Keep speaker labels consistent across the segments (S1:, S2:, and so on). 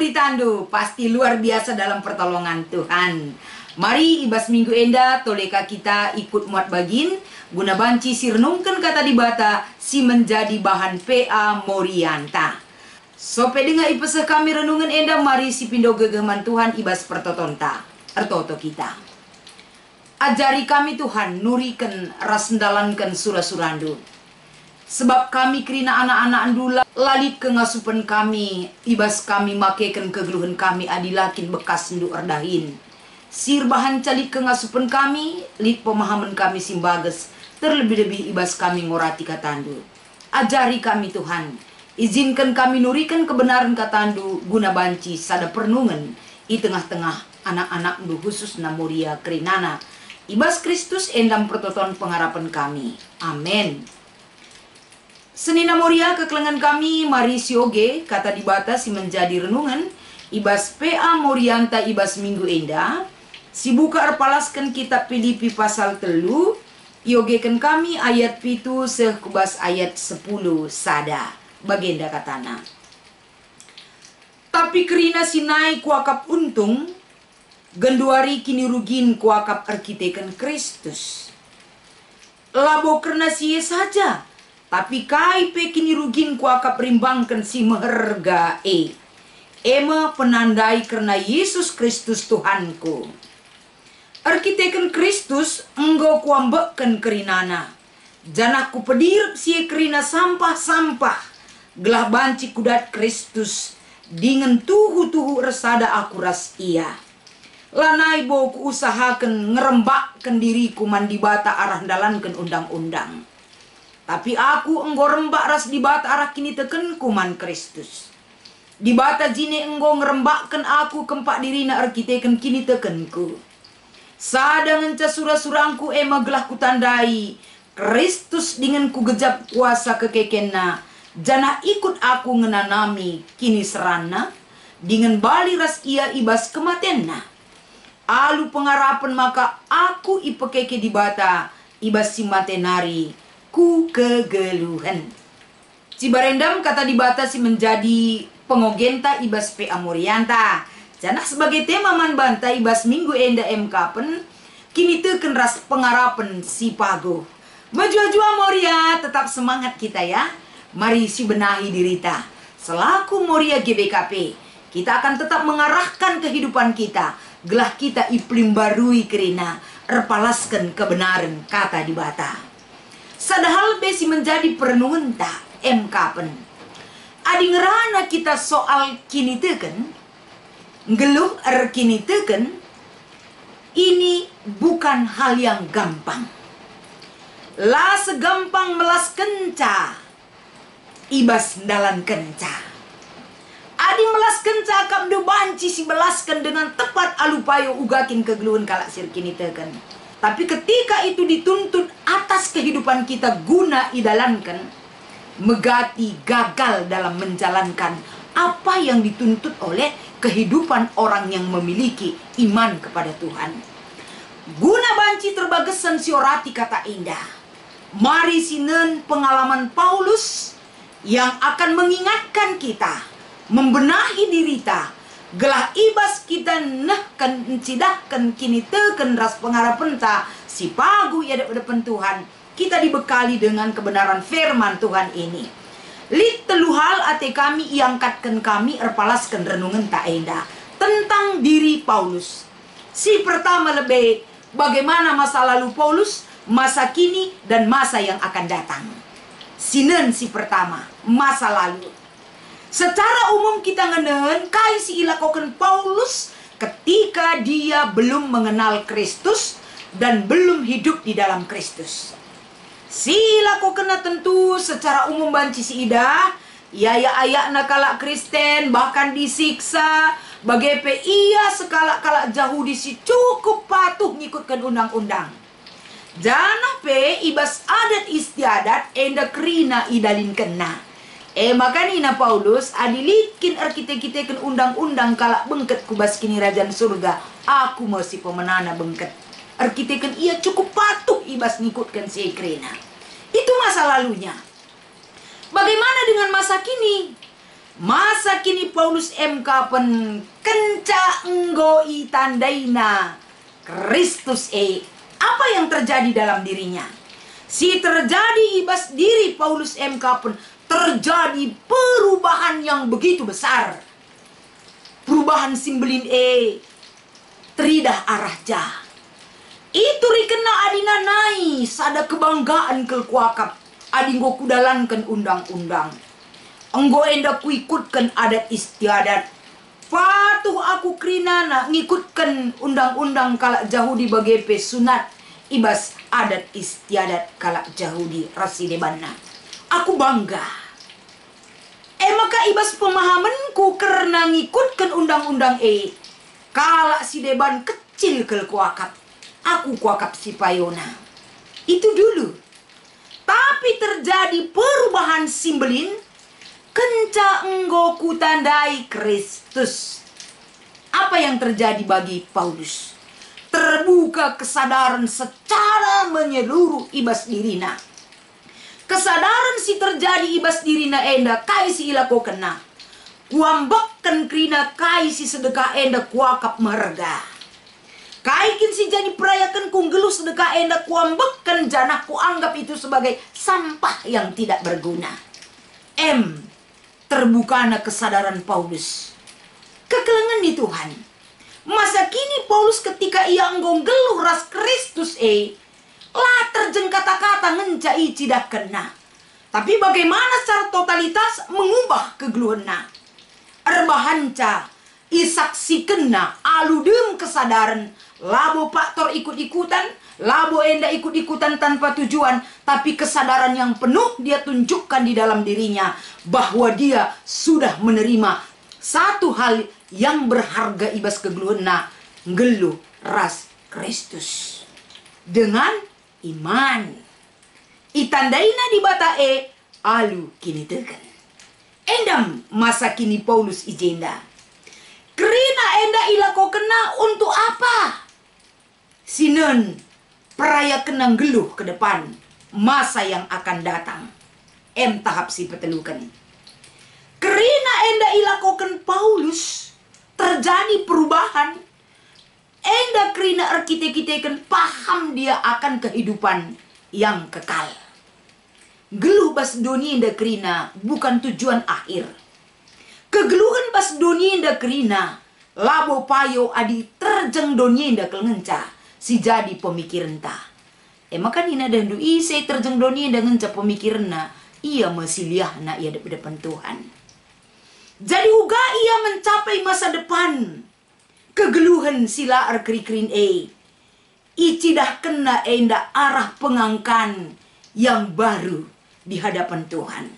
S1: Britando, pasti luar biasa dalam pertolongan Tuhan. Mari ibas minggu enda toleka kita ikut muat bagin guna banci si renungkan kata di bata si menjadi bahan PA Morianta. Sope dengar ipeseh kami renungan enda mari si pindo gegeman Tuhan ibas pertotonta ertoto kita. Ajari kami Tuhan nurikan rasendalankan surah-surandu. Sebab kami kerina anak-anak andula lalit ke ngasupan kami ibas kami makekan kegeluhan kami adilakin bekas ndu erdahin. Sir bahan calik ke ngasupan kami lit pemahaman kami simbages terlebih-lebih ibas kami ngorati katandu. Ajari kami Tuhan, izinkan kami nurikan kebenaran katandu guna banci sada pernungan di tengah-tengah anak-anak ndu khusus namuria kerinana ibas Kristus endam pertoton pengharapan kami. Amin. Senina Moria kekelengan kami mari sioge kata dibata si menjadi renungan ibas PA Morianta ibas minggu enda si buka erpalaskan kitab Filipi pasal 3 iogekan kami ayat pitu sekubas ayat 10 sada bagenda katana. Tapi kerina sinai kuakap untung genduari kini rugin kuakap arkiteken Kristus labo kerna siye saja. Tapi kai pe kini rugin kuakap rimbangkan si meherga ema penandai karena Yesus Kristus Tuhanku. Arkiteken Kristus enggo kuambekkan kerinana. Janakku pedirip si kerina sampah-sampah. Gelah banci kudat Kristus. Dengan tuhu-tuhu resada aku ras ia. Lanai bo ku usahakan ngerembakkan diriku mandibata arah dalankan undang-undang. Tapi aku enggo rembak ras dibata arah kini teken kuman Kristus. Dibata jine enggo ngerembakkan aku kempak dirina arkiteken kini tekenku. Sada ngenca surah-surangku ema gelah kutandai. Kristus dengan ku gejap kuasa kekekena. Jana ikut aku ngenanami kini serana. Dengan bali ras ia ibas kematenna. Alu pengarapan maka aku ipekeke dibata ibas si matenari. Ku kegeluhan. Cibarendam kata dibatasi menjadi pengogenta ibas PA Morianta. Janah sebagai tema man banta ibas minggu enda MK kini teken ras pengarapan si pago. Maju-jua Moria tetap semangat kita ya. Mari si benahi dirita. Selaku Moria GBKP kita akan tetap mengarahkan kehidupan kita. Gelah kita iklim barui kerina erpalaskan kebenaran kata dibata. Sadahal besi menjadi perenungan tak MK adi ngerana kita soal kini teken ngeluh kini teken ini bukan hal yang gampang. La segampang melas kenca ibas dalan kenca. Adi melas kenca kam do banci si belaskan dengan tepat alupayo ugakin kegeluhan kalak sir kini teken. Tapi ketika itu dituntut atas kehidupan kita guna idalankan, megati gagal dalam menjalankan apa yang dituntut oleh kehidupan orang yang memiliki iman kepada Tuhan. Guna banci terbagesan siorati kata indah. Mari sinen pengalaman Paulus yang akan mengingatkan kita, membenahi dirita. Gelah ibas kita nahkan encidahkan kini teken ras pengharapan ta si pagu ya depan Tuhan. Kita dibekali dengan kebenaran firman Tuhan ini. Lit teluhal ate kami iangkatkan kami erpalaskan renungan tak enda tentang diri Paulus. Si pertama lebih bagaimana masa lalu Paulus, masa kini dan masa yang akan datang. Sinen si pertama masa lalu. Secara umum kita ngenen kai si ilakokan Paulus ketika dia belum mengenal Kristus dan belum hidup di dalam Kristus. Si ilakokan tentu secara umum banci si ida ya ayak nakala Kristen bahkan disiksa bagepe ia sekala-kala jauh disi cukup patuh ngikutkan undang-undang. Janah pe ibas adat istiadat enda kerina idalin kena. Makanina Paulus adilikin arkitek-kiteken undang-undang kalak bengket kubas kini rajan surga. Aku masih pemenana bengket. Arkiteken ia cukup patuh ibas ngikutkan si Krina. Itu masa lalunya. Bagaimana dengan masa kini? Masa kini Paulus MK pen kenca enggo itandaina Kristus apa yang terjadi dalam dirinya? Si terjadi ibas diri Paulus MK pun terjadi perubahan yang begitu besar. Perubahan simbolin teridah arahja. Itu rikena adina nai sada kebanggaan kelkuakap adinggo kudalankan undang-undang. Enggo enda kuikutkan adat istiadat. Patuh aku krinana ngikutkan undang-undang kalak Yahudi bagepe sunat ibas adat istiadat kalak Yahudi rasidebanna. Aku bangga. Maka ibas pemahamanku karena ngikutkan undang-undang kalak si deban kecil kel kuakap. Aku kuakap si payona. Itu dulu. Tapi terjadi perubahan simbolin kenca enggo kutandai Kristus. Apa yang terjadi bagi Paulus? Terbuka kesadaran secara menyeluruh ibas dirina. Kesadaran si terjadi ibas dirina enda kai si ilako kena. Kuambakkan krina kai si sedekah enda kuakap merga. Kaikin si jani perayakan kunggelu sedekah enda kuambakkan janah kuanggap itu sebagai sampah yang tidak berguna. Terbukana kesadaran Paulus. Kekelengan di Tuhan. Masa kini Paulus ketika ia nggonggeluh ras Kristus lah terjeng kata-kata ngencai tidak kena. Tapi bagaimana secara totalitas mengubah kegeluhna. Erbahanca isaksi kena aludem kesadaran. Labo faktor ikut-ikutan, labo enda ikut-ikutan tanpa tujuan, tapi kesadaran yang penuh dia tunjukkan di dalam dirinya bahwa dia sudah menerima satu hal yang berharga ibas kegeluhna, ngeluh ras Kristus dengan iman. Itandaina di bata alu kini tekan. Endam masa kini Paulus ijenda. Kerina enda ilako kena untuk apa? Sinen peraya kenang geluh ke depan masa yang akan datang. Tahap si petelukan. Kerina enda ilakokan Paulus terjadi perubahan. Enda kerina arkite-kiteken paham dia akan kehidupan yang kekal. Geluh bas dunia enda kerina bukan tujuan akhir. Kegeluhan bas dunia enda kerina labo payo adi terjeng dunia enda kelengenca. Si jadi pemikiran ta. Maka nina dan dui saya terjeng dunia dengan cap pemikiran na. Ia masih liah na ia depan Tuhan. Jadi uga ia mencapai masa depan. Kegeluhan sila arkri-krin icidah kena enda arah pengangkan yang baru di hadapan Tuhan.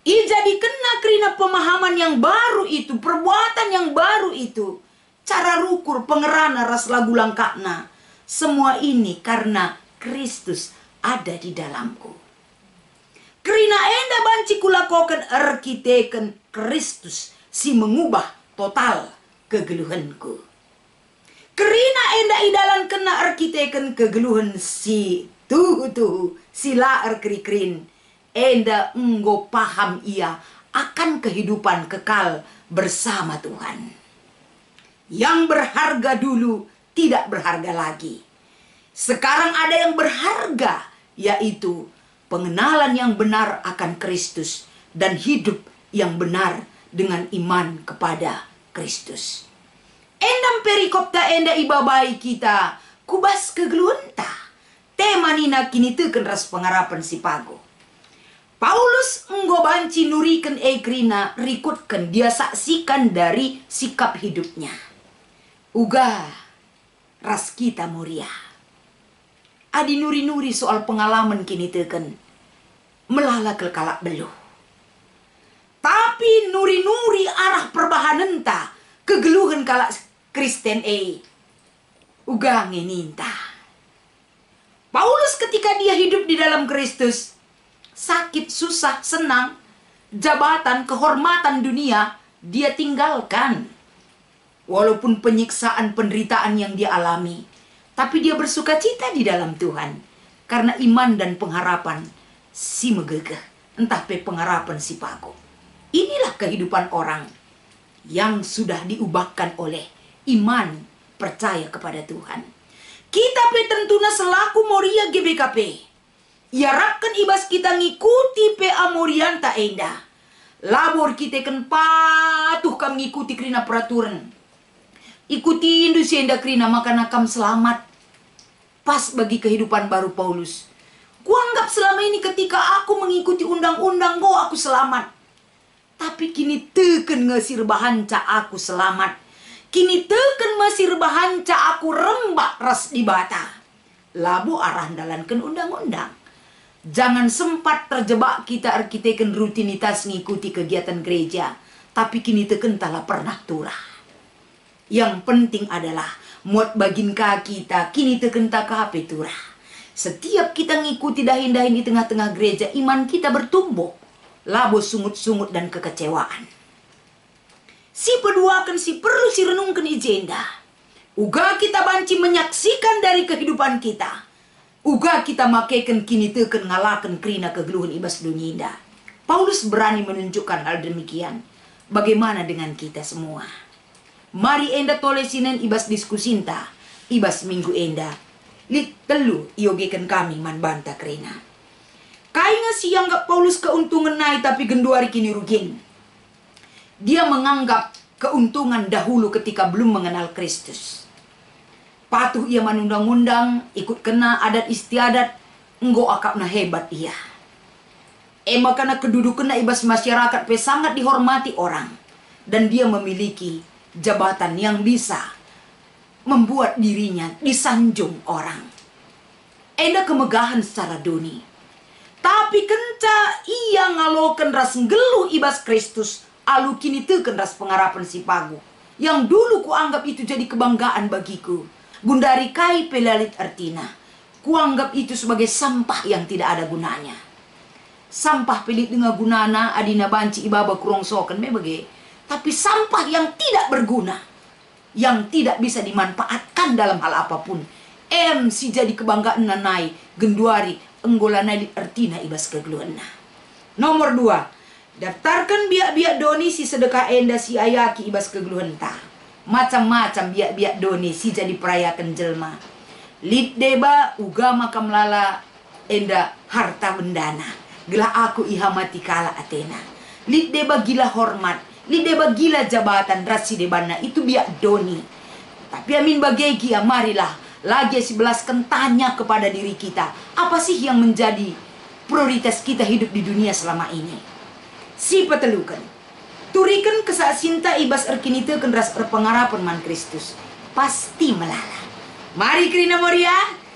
S1: I jadi kena kerina pemahaman yang baru itu, perbuatan yang baru itu. Cara rukur pengerana ras lagu langkakna. Semua ini karena Kristus ada di dalamku. Kerina enda banci kulakokan arkiteken Kristus si mengubah total kegeluhanku. Kerina enda idalan kena arkiteken kegeluhan si tuh sila arkri-krin. Enda enggo paham ia akan kehidupan kekal bersama Tuhan. Yang berharga dulu tidak berharga lagi. Sekarang ada yang berharga, yaitu pengenalan yang benar akan Kristus dan hidup yang benar dengan iman kepada Kristus. Endam perikopta enda ibabai kita kubas kegeluhenta. Tema nina kini teken ras pengarapan si pago. Paulus nggobanci nuriken krina rikutkan dia saksikan dari sikap hidupnya. Uga ras kita muria. Adi nuri-nuri soal pengalaman kini teken melala kelkalak beluh. Tapi nuri-nuri arah perbahanenta kegeluhan kalak Kristen uga ngeninta. Paulus ketika dia hidup di dalam Kristus, sakit, susah, senang, jabatan, kehormatan dunia dia tinggalkan. Walaupun penyiksaan, penderitaan yang dia alami, tapi dia bersuka cita di dalam Tuhan. Karena iman dan pengharapan si megegeh, entah pe pengharapan si pago. Inilah kehidupan orang yang sudah diubahkan oleh iman percaya kepada Tuhan. Kita pe tentuna selaku Moria GBKP. Iarakan ibas kita ngikuti pe amorianta enda. Labor kita kan patuh kam ngikuti kerina peraturan. Ikuti indusi enda kerina makan akam selamat. Pas bagi kehidupan baru Paulus. Kuanggap selama ini ketika aku mengikuti undang-undang aku selamat. Tapi kini teken ngesir bahanca aku selamat. Kini teken mesir bahanca aku rembak ras di bata. Labu arah dalankan undang-undang. Jangan sempat terjebak kita arkiteken rutinitas ngikuti kegiatan gereja. Tapi kini teken telah pernah turah. Yang penting adalah muat bagin kita kini teken tak kape turah. Setiap kita ngikuti dahin-dahin di tengah-tengah gereja, iman kita bertumbuh. Labo sungut-sungut dan kekecewaan. Si peduakan si perlu si renungkan ijenda. Uga kita banci menyaksikan dari kehidupan kita. Uga kita makaikan kini teken ngalakan kerina kegeluhan ibas dunyinda. Paulus berani menunjukkan hal demikian. Bagaimana dengan kita semua? Mari enda tolesinen ibas diskusinta. Ibas minggu enda. Lit telu iogekan kami man banta kerina. Kayaknya sianggap Paulus keuntungan naik tapi genduari kini rugin. Dia menganggap keuntungan dahulu ketika belum mengenal Kristus. Patuh ia manundang-undang, ikut kena adat istiadat, enggo akapna hebat ia. Makana kedudukanna ibas masyarakat pe sangat dihormati orang. Dan dia memiliki jabatan yang bisa membuat dirinya disanjung orang. Enda kemegahan secara duni. Tapi kenca ia ngaloken ras ngeluh ibas Kristus. Alu kini teken ras pengarapan si pagu. Yang dulu kuanggap itu jadi kebanggaan bagiku. Gundari kai pelalit artina. Kuanggap itu sebagai sampah yang tidak ada gunanya. Sampah pelit dengan gunana adina banci ibaba kurongsoken mebege. Tapi sampah yang tidak berguna. Yang tidak bisa dimanfaatkan dalam hal apapun. Si jadi kebanggaan nanai genduari enggolana di artina ibas kegeluanna. Nomor 2. Daftarkan biak-biak doni si sedekah enda si ayaki ibas kegeluhan ta. Macam-macam biak-biak doni si jadi perayakan jelma. Lid deba uga makam lala enda harta bendana. Gila aku ihamati kala Athena. Lid deba gila hormat. Lid deba gila jabatan rasi debana. Itu biak doni. Tapi amin bagegi ya marilah. Lagi 11 tanya kepada diri kita. Apa sih yang menjadi prioritas kita hidup di dunia selama ini? Si petelukan. Turikan kesasinta ibas erkinite kendras erpengarapan man Kristus. Pasti melala. Mari kerina Moria.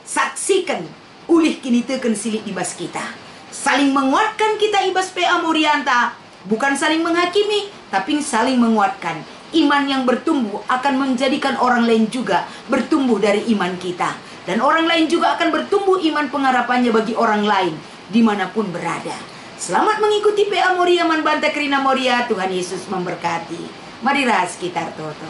S1: Saksikan. Ulih kinite ken silik ibas kita. Saling menguatkan kita ibas PA Morianta. Bukan saling menghakimi. Tapi saling menguatkan. Iman yang bertumbuh akan menjadikan orang lain juga bertumbuh dari iman kita. Dan orang lain juga akan bertumbuh iman pengharapannya bagi orang lain dimanapun berada. Selamat mengikuti PA Moria man banta kerina Moria. Tuhan Yesus memberkati. Mari ras sekitar toto.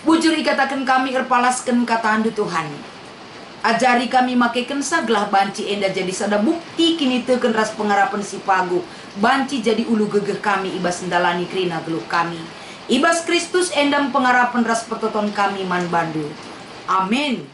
S1: Bujur ikatakan kami erpalaskan kata andu Tuhan. Ajari kami makaikan saglah banci enda jadi sada bukti kini teken ras pengharapan si pagu. Banci jadi ulu gegeh kami ibas ndalani kerina geluh kami. Ibas Kristus endam pengharapan ras pertoton kami man bandu. Amin.